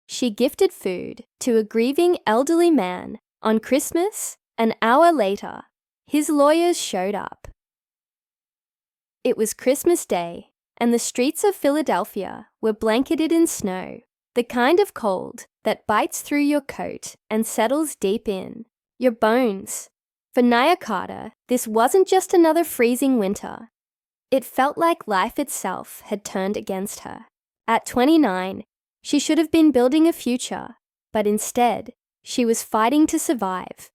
she gifted food to a grieving elderly man. On Christmas, an hour later, his lawyers showed up. It was Christmas Day, and the streets of Philadelphia were blanketed in snow, the kind of cold that bites through your coat and settles deep in your bones. For Nia Carter, this wasn't just another freezing winter. It felt like life itself had turned against her. At 29, she should have been building a future, but instead, she was fighting to survive.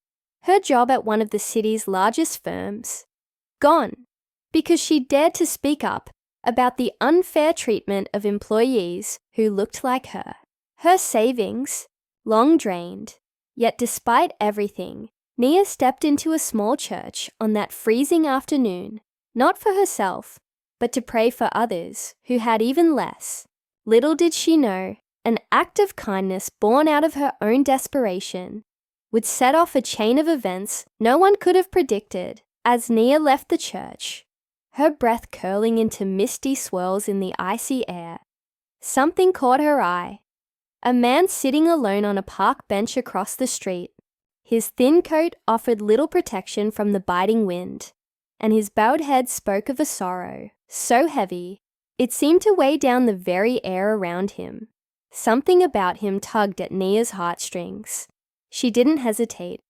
Her job at one of the city's largest firms, gone, because she dared to speak up about the unfair treatment of employees who looked like her. Her savings, long drained. Yet despite everything, Nia stepped into a small church on that freezing afternoon, not for herself, but to pray for others who had even less. Little did she know, an act of kindness born out of her own desperation would set off a chain of events no one could have predicted. As Nia left the church, her breath curling into misty swirls in the icy air, something caught her eye. A man sitting alone on a park bench across the street. His thin coat offered little protection from the biting wind, and his bowed head spoke of a sorrow so heavy it seemed to weigh down the very air around him. Something about him tugged at Nia's heartstrings. She didn't hesitate.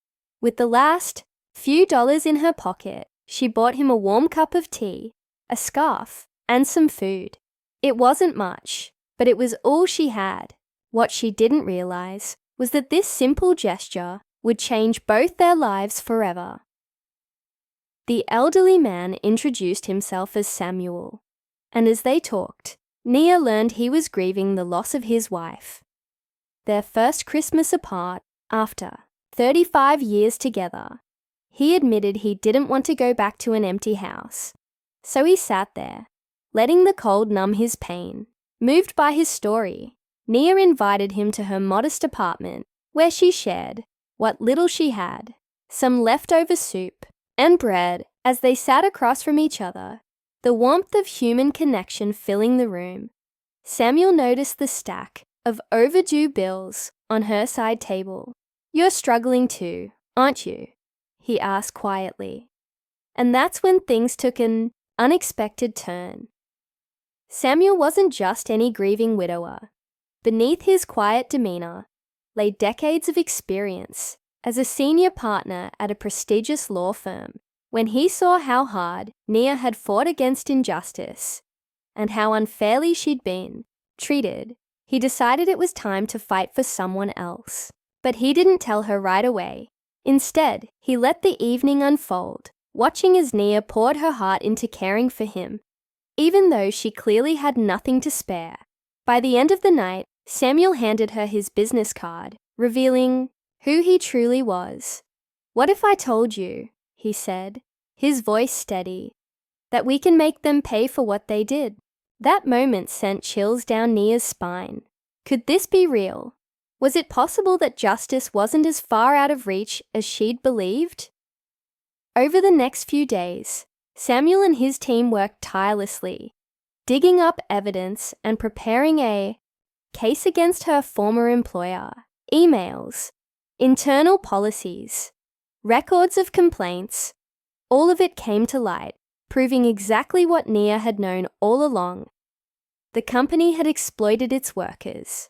With the last few dollars in her pocket, she bought him a warm cup of tea, a scarf, and some food. It wasn't much, but it was all she had. What she didn't realize was that this simple gesture would change both their lives forever. The elderly man introduced himself as Samuel, and as they talked, Nia learned he was grieving the loss of his wife. Their first Christmas apart after 35 years together. He admitted he didn't want to go back to an empty house. So he sat there, letting the cold numb his pain. Moved by his story, Nia invited him to her modest apartment, where she shared what little she had, some leftover soup and bread. As they sat across from each other, the warmth of human connection filling the room, Samuel noticed the stack of overdue bills on her side table. "You're struggling too, aren't you?" he asked quietly. And that's when things took an unexpected turn. Samuel wasn't just any grieving widower. Beneath his quiet demeanor lay decades of experience as a senior partner at a prestigious law firm. When he saw how hard Nia had fought against injustice and how unfairly she'd been treated, he decided it was time to fight for someone else. But he didn't tell her right away. Instead, he let the evening unfold, watching as Nia poured her heart into caring for him, even though she clearly had nothing to spare. By the end of the night, Samuel handed her his business card, revealing who he truly was. "What if I told you," he said, his voice steady, "that we can make them pay for what they did?" That moment sent chills down Nia's spine. Could this be real? Was it possible that justice wasn't as far out of reach as she'd believed? Over the next few days, Samuel and his team worked tirelessly, digging up evidence and preparing a case against her former employer. Emails, internal policies, records of complaints, all of it came to light, proving exactly what Nia had known all along. The company had exploited its workers,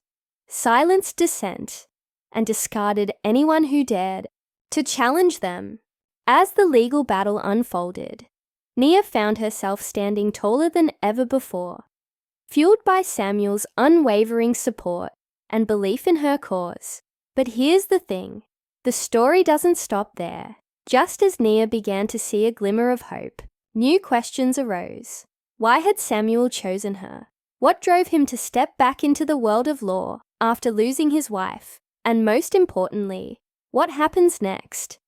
silenced dissent, and discarded anyone who dared to challenge them. As the legal battle unfolded, Nia found herself standing taller than ever before, fueled by Samuel's unwavering support and belief in her cause. But here's the thing, the story doesn't stop there. Just as Nia began to see a glimmer of hope, new questions arose. Why had Samuel chosen her? What drove him to step back into the world of law after losing his wife? And most importantly, what happens next?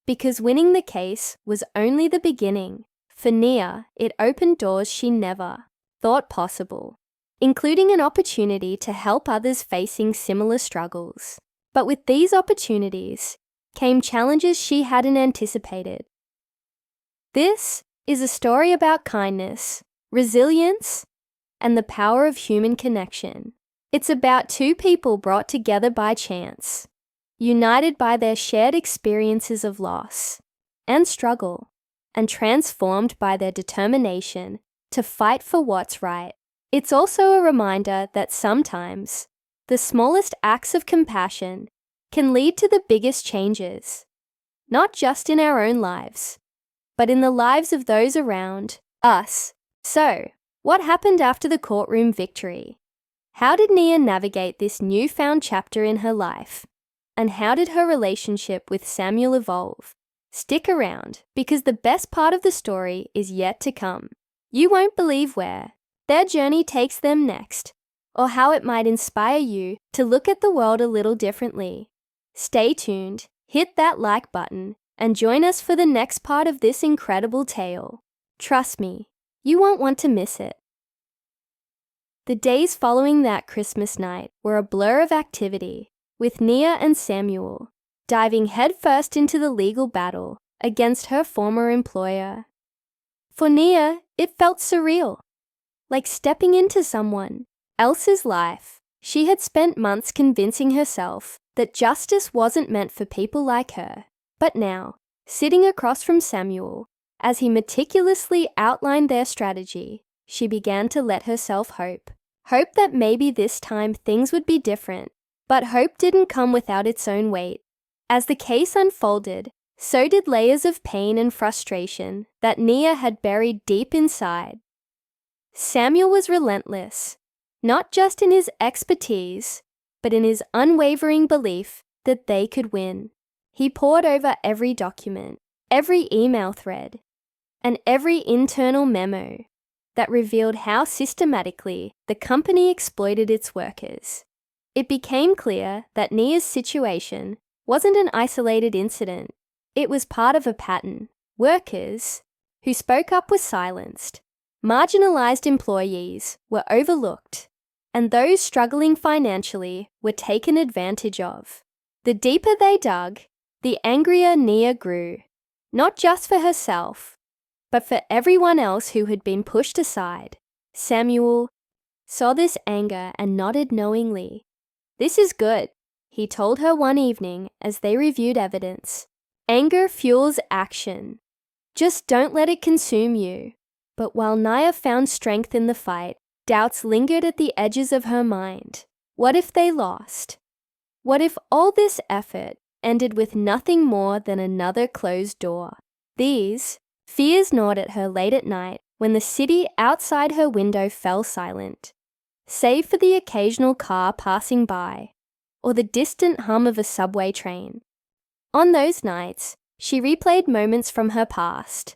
Because winning the case was only the beginning. For Nia, it opened doors she never thought possible, including an opportunity to help others facing similar struggles. But with these opportunities came challenges she hadn't anticipated. This is a story about kindness, resilience, and the power of human connection. It's about two people brought together by chance, united by their shared experiences of loss and struggle, and transformed by their determination to fight for what's right. It's also a reminder that sometimes the smallest acts of compassion can lead to the biggest changes, not just in our own lives, but in the lives of those around us. So, what happened after the courtroom victory? How did Nia navigate this newfound chapter in her life? And how did her relationship with Samuel evolve? Stick around, because the best part of the story is yet to come. You won't believe where their journey takes them next, or how it might inspire you to look at the world a little differently. Stay tuned, hit that like button, and join us for the next part of this incredible tale. Trust me, you won't want to miss it. The days following that Christmas night were a blur of activity, with Nia and Samuel diving headfirst into the legal battle against her former employer. For Nia, it felt surreal, like stepping into someone else's life. She had spent months convincing herself that justice wasn't meant for people like her. But now, sitting across from Samuel, as he meticulously outlined their strategy, she began to let herself hope. Hope that maybe this time things would be different. But hope didn't come without its own weight. As the case unfolded, so did layers of pain and frustration that Nia had buried deep inside. Samuel was relentless, not just in his expertise, but in his unwavering belief that they could win. He pored over every document, every email thread, and every internal memo that revealed how systematically the company exploited its workers. It became clear that Nia's situation wasn't an isolated incident. It was part of a pattern. Workers who spoke up were silenced, marginalized employees were overlooked, and those struggling financially were taken advantage of. The deeper they dug, the angrier Nia grew, not just for herself, but for everyone else who had been pushed aside. Samuel saw this anger and nodded knowingly. "This is good," he told her one evening as they reviewed evidence. "Anger fuels action. Just don't let it consume you." But while Nia found strength in the fight, doubts lingered at the edges of her mind. What if they lost? What if all this effort ended with nothing more than another closed door? These fears gnawed at her late at night when the city outside her window fell silent, save for the occasional car passing by or the distant hum of a subway train. On those nights, she replayed moments from her past,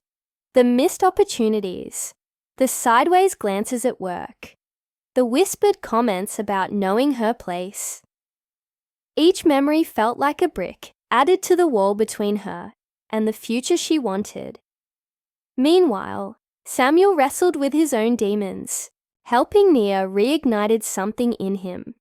the missed opportunities, the sideways glances at work, the whispered comments about knowing her place. Each memory felt like a brick added to the wall between her and the future she wanted. Meanwhile, Samuel wrestled with his own demons. Helping Nia reignited something in him,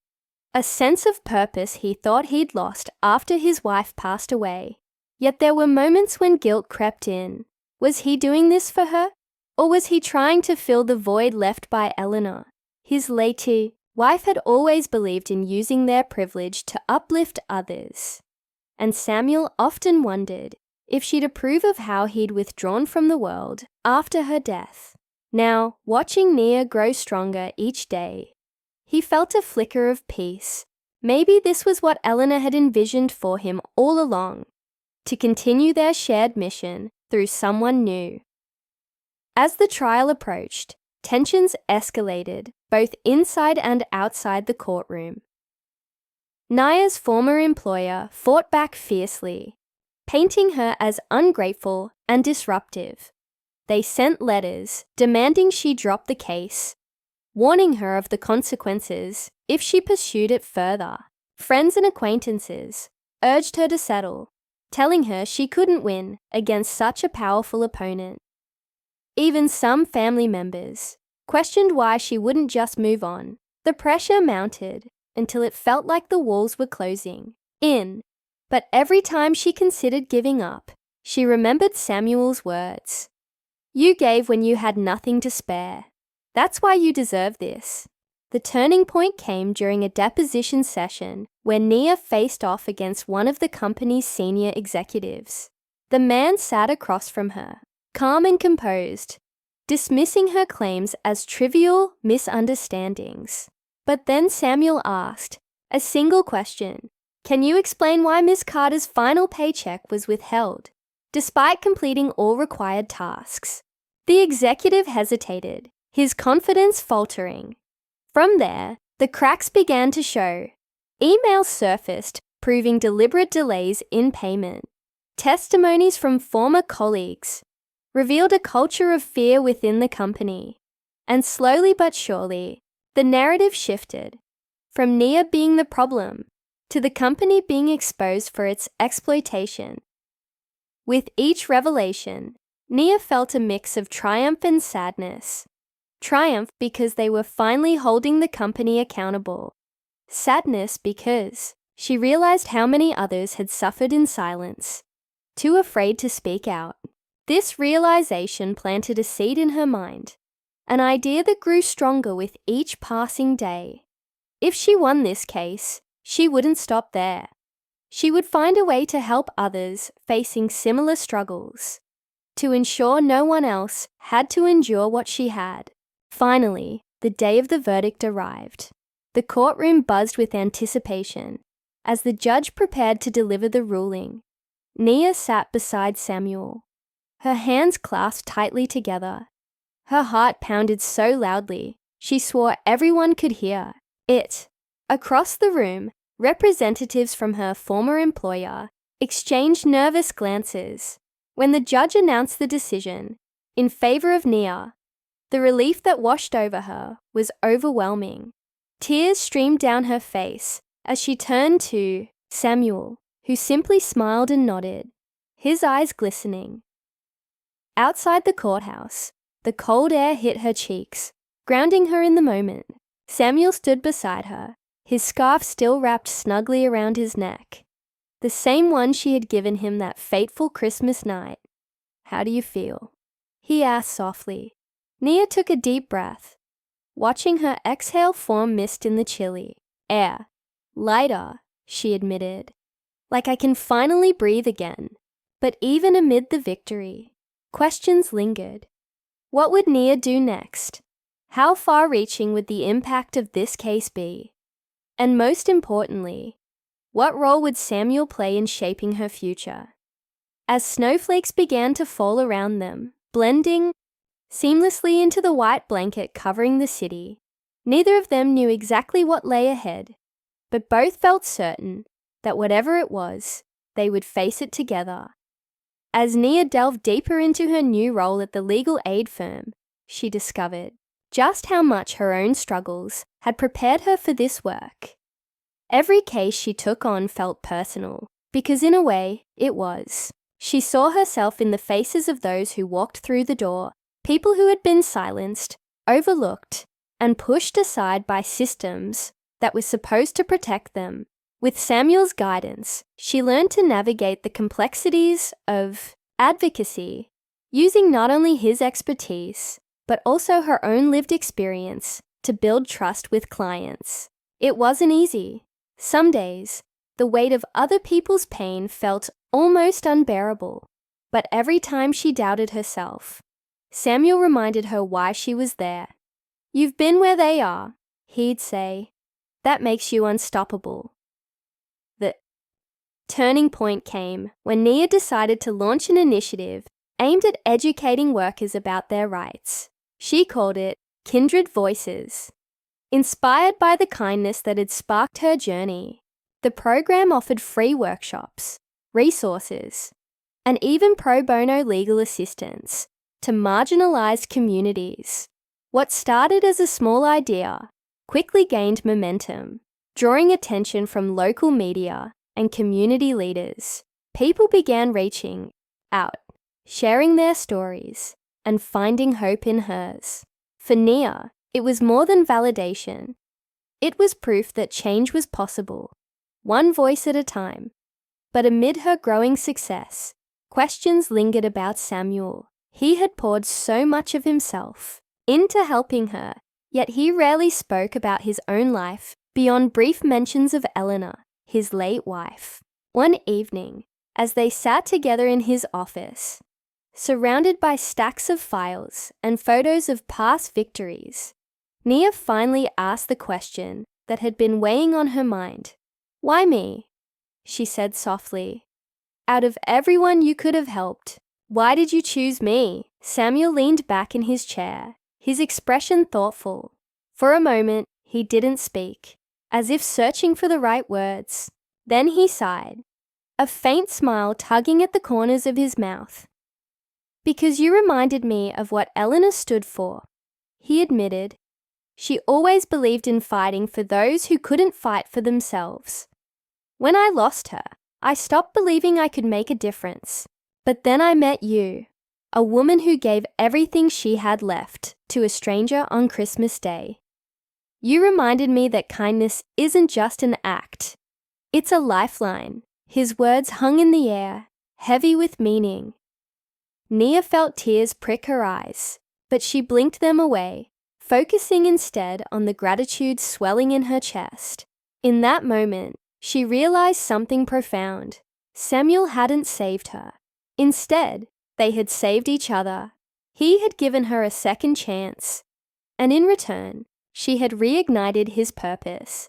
a sense of purpose he thought he'd lost after his wife passed away. Yet there were moments when guilt crept in. Was he doing this for her? Or was he trying to fill the void left by Eleanor? His late wife had always believed in using their privilege to uplift others, and Samuel often wondered if she'd approve of how he'd withdrawn from the world after her death. Now, watching Nia grow stronger each day, he felt a flicker of peace. Maybe this was what Eleanor had envisioned for him all along, to continue their shared mission through someone new. As the trial approached, tensions escalated both inside and outside the courtroom. Nia's former employer fought back fiercely, painting her as ungrateful and disruptive. They sent letters demanding she drop the case, warning her of the consequences if she pursued it further. Friends and acquaintances urged her to settle, telling her she couldn't win against such a powerful opponent. Even some family members questioned why she wouldn't just move on. The pressure mounted until it felt like the walls were closing in. But every time she considered giving up, she remembered Samuel's words. "You gave when you had nothing to spare. That's why you deserve this." The turning point came during a deposition session where Nia faced off against one of the company's senior executives. The man sat across from her, calm and composed, dismissing her claims as trivial misunderstandings. But then Samuel asked a single question. Can you explain why Miss Carter's final paycheck was withheld, despite completing all required tasks? The executive hesitated, his confidence faltering. From there, the cracks began to show. Emails surfaced proving deliberate delays in payment. Testimonies from former colleagues revealed a culture of fear within the company. And slowly but surely, the narrative shifted from Nia being the problem to the company being exposed for its exploitation. With each revelation, Nia felt a mix of triumph and sadness. Triumph because they were finally holding the company accountable. Sadness because she realized how many others had suffered in silence, too afraid to speak out. This realization planted a seed in her mind, an idea that grew stronger with each passing day. If she won this case, she wouldn't stop there. She would find a way to help others facing similar struggles, to ensure no one else had to endure what she had. Finally, the day of the verdict arrived. The courtroom buzzed with anticipation as the judge prepared to deliver the ruling. Nia sat beside Samuel, her hands clasped tightly together. Her heart pounded so loudly, she swore everyone could hear it. Across the room, representatives from her former employer exchanged nervous glances. When the judge announced the decision in favor of Nia, the relief that washed over her was overwhelming. Tears streamed down her face as she turned to Samuel, who simply smiled and nodded, his eyes glistening. Outside the courthouse, the cold air hit her cheeks, grounding her in the moment. Samuel stood beside her, his scarf still wrapped snugly around his neck, the same one she had given him that fateful Christmas night. "How do you feel?" he asked softly. Nia took a deep breath, watching her exhale form mist in the chilly air. "Lighter," she admitted, "like I can finally breathe again." But even amid the victory, questions lingered. What would Nia do next? How far-reaching would the impact of this case be? And most importantly, what role would Samuel play in shaping her future? As snowflakes began to fall around them, blending seamlessly into the white blanket covering the city, neither of them knew exactly what lay ahead, but both felt certain that whatever it was, they would face it together. As Nia delved deeper into her new role at the legal aid firm, she discovered just how much her own struggles had prepared her for this work. Every case she took on felt personal, because in a way, it was. She saw herself in the faces of those who walked through the door, people who had been silenced, overlooked, and pushed aside by systems that were supposed to protect them. With Samuel's guidance, she learned to navigate the complexities of advocacy, using not only his expertise, but also her own lived experience to build trust with clients. It wasn't easy. Some days, the weight of other people's pain felt almost unbearable. But every time she doubted herself, Samuel reminded her why she was there. "You've been where they are," he'd say. "That makes you unstoppable." The turning point came when Nia decided to launch an initiative aimed at educating workers about their rights. She called it Kindred Voices. Inspired by the kindness that had sparked her journey, the program offered free workshops, resources, and even pro bono legal assistance to marginalized communities. What started as a small idea quickly gained momentum, drawing attention from local media and community leaders. People began reaching out, sharing their stories, and finding hope in hers. For Nia, it was more than validation. It was proof that change was possible, one voice at a time. But amid her growing success, questions lingered about Samuel. He had poured so much of himself into helping her, Yet he rarely spoke about his own life beyond brief mentions of Eleanor, his late wife. One evening, as they sat together in his office, surrounded by stacks of files and photos of past victories, Nia finally asked the question that had been weighing on her mind. "Why me?" she said softly. "Out of everyone you could have helped, why did you choose me?" Samuel leaned back in his chair, his expression thoughtful. For a moment, he didn't speak, as if searching for the right words. Then he sighed, a faint smile tugging at the corners of his mouth. "Because you reminded me of what Eleanor stood for," he admitted. "She always believed in fighting for those who couldn't fight for themselves. When I lost her, I stopped believing I could make a difference. But then I met you, a woman who gave everything she had left to a stranger on Christmas Day. You reminded me that kindness isn't just an act. It's a lifeline." His words hung in the air, heavy with meaning. Nia felt tears prick her eyes, but she blinked them away, focusing instead on the gratitude swelling in her chest. In that moment, she realized something profound. Samuel hadn't saved her. Instead, they had saved each other. He had given her a second chance, and in return, she had reignited his purpose.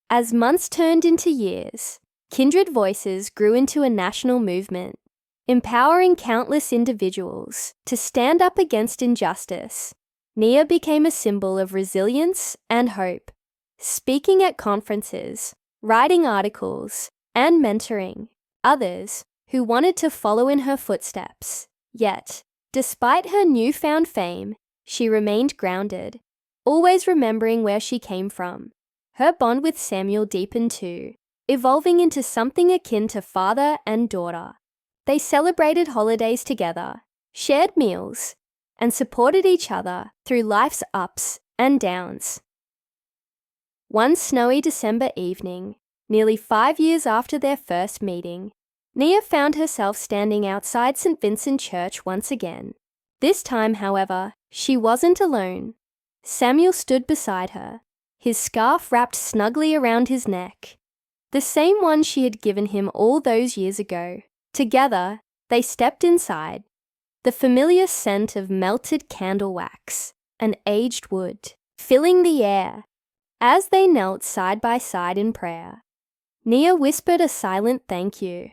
As months turned into years, Kindred Voices grew into a national movement, empowering countless individuals to stand up against injustice. Nia became a symbol of resilience and hope, speaking at conferences, writing articles, and mentoring others who wanted to follow in her footsteps. Yet, despite her newfound fame, she remained grounded, always remembering where she came from. Her bond with Samuel deepened too, evolving into something akin to father and daughter. They celebrated holidays together, shared meals, and supported each other through life's ups and downs. One snowy December evening, nearly 5 years after their first meeting, Nia found herself standing outside St. Vincent Church once again. This time, however, she wasn't alone. Samuel stood beside her, his scarf wrapped snugly around his neck, the same one she had given him all those years ago. Together, they stepped inside, the familiar scent of melted candle wax and aged wood filling the air. As they knelt side by side in prayer, Nia whispered a silent thank you,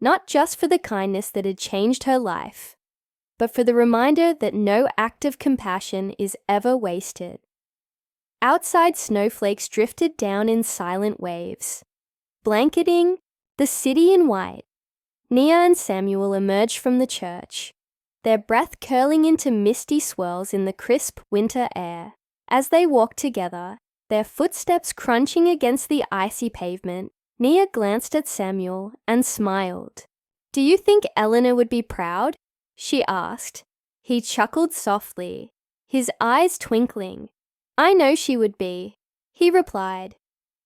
not just for the kindness that had changed her life, but for the reminder that no act of compassion is ever wasted. Outside, snowflakes drifted down in silent waves, blanketing the city in white. Nia and Samuel emerged from the church, their breath curling into misty swirls in the crisp winter air. As they walked together, their footsteps crunching against the icy pavement, Nia glanced at Samuel and smiled. "Do you think Eleanor would be proud?" she asked. He chuckled softly, his eyes twinkling. "I know she would be," he replied.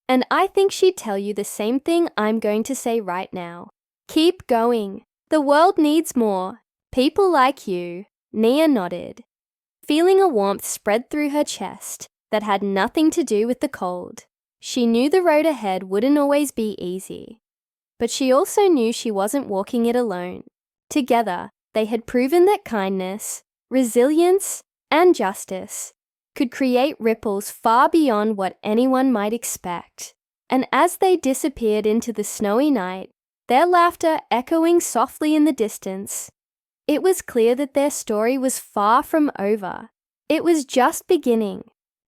"And I think she'd tell you the same thing I'm going to say right now. Keep going. The world needs more people like you." Nia nodded, feeling a warmth spread through her chest that had nothing to do with the cold. She knew the road ahead wouldn't always be easy, but she also knew she wasn't walking it alone. Together, they had proven that kindness, resilience, and justice could create ripples far beyond what anyone might expect. And as they disappeared into the snowy night, their laughter echoing softly in the distance, it was clear that their story was far from over. It was just beginning.